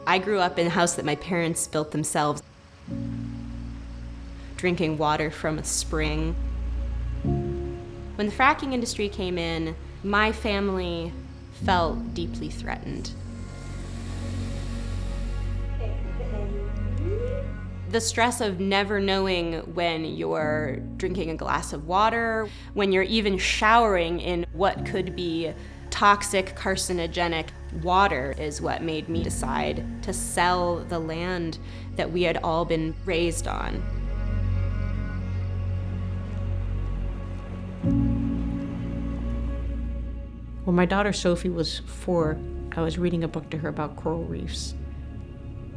I grew up in a house that my parents built themselves, drinking water from a spring. When the fracking industry came in, my family felt deeply threatened. The stress of never knowing when you're drinking a glass of water, when you're even showering in what could be toxic, carcinogenic water is what made me decide to sell the land that we had all been raised on. When my daughter Sophie was 4, I was reading a book to her about coral reefs,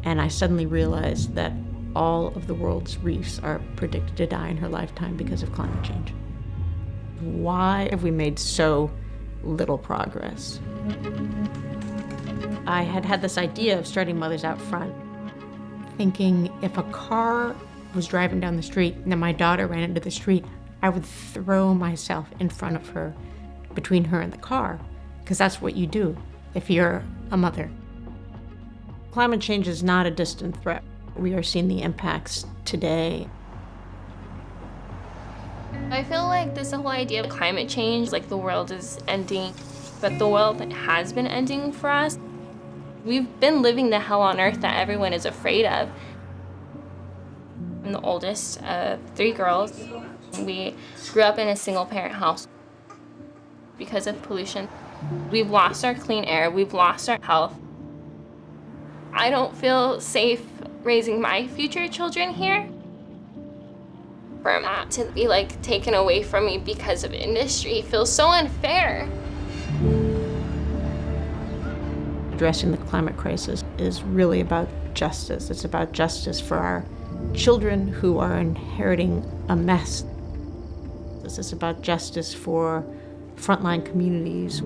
and I suddenly realized that all of the world's reefs are predicted to die in her lifetime because of climate change. Why have we made so little progress? I had had this idea of starting Mothers Out Front, thinking if a car was driving down the street and then my daughter ran into the street, I would throw myself in front of her, between her and the car, because that's what you do if you're a mother. Climate change is not a distant threat. We are seeing the impacts today. I feel like this whole idea of climate change, like the world is ending, but the world has been ending for us. We've been living the hell on earth that everyone is afraid of. I'm the oldest of 3 girls. We grew up in a single-parent house. Because of pollution, we've lost our clean air, we've lost our health. I don't feel safe raising my future children here. For that to be like taken away from me because of industry feels so unfair. Addressing the climate crisis is really about justice. It's about justice for our children who are inheriting a mess. This is about justice for frontline communities,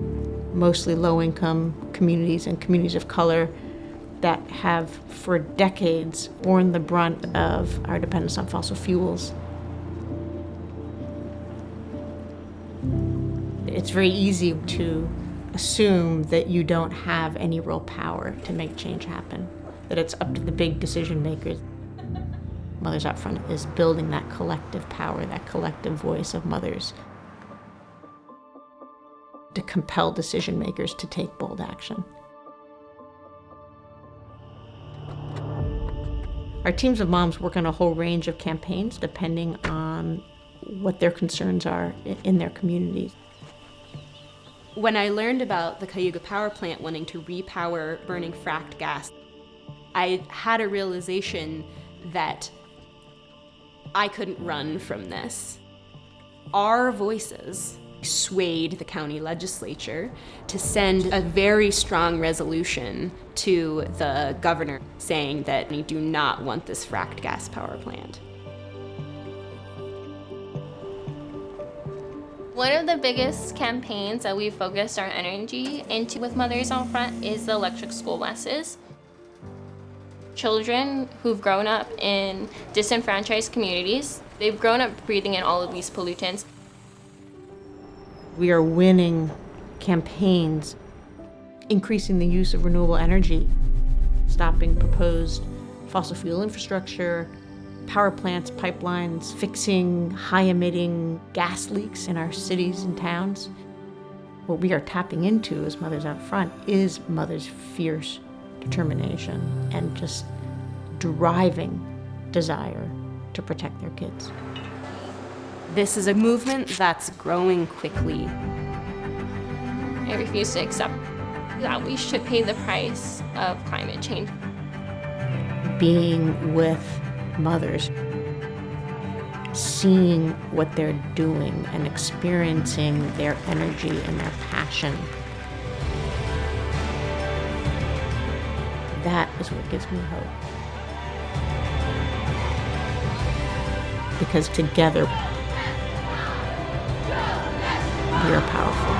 mostly low-income communities and communities of color that have for decades borne the brunt of our dependence on fossil fuels. It's very easy to assume that you don't have any real power to make change happen, that it's up to the big decision makers. Mothers Out Front is building that collective power, that collective voice of mothers to compel decision makers to take bold action. Our teams of moms work on a whole range of campaigns depending on what their concerns are in their communities. When I learned about the Cayuga power plant wanting to repower burning fracked gas, I had a realization that I couldn't run from this. Our voices swayed the county legislature to send a very strong resolution to the governor saying that we do not want this fracked gas power plant. One of the biggest campaigns that we focused our energy into with Mothers Out Front is the electric school buses. Children who've grown up in disenfranchised communities, they've grown up breathing in all of these pollutants. We are winning campaigns, increasing the use of renewable energy, stopping proposed fossil fuel infrastructure, power plants, pipelines, fixing high-emitting gas leaks in our cities and towns. What we are tapping into as Mothers Out Front is mothers' fierce determination and just driving desire to protect their kids. This is a movement that's growing quickly. I refuse to accept that we should pay the price of climate change. Being with mothers, seeing what they're doing and experiencing their energy and their passion, that is what gives me hope. Because together, we are powerful.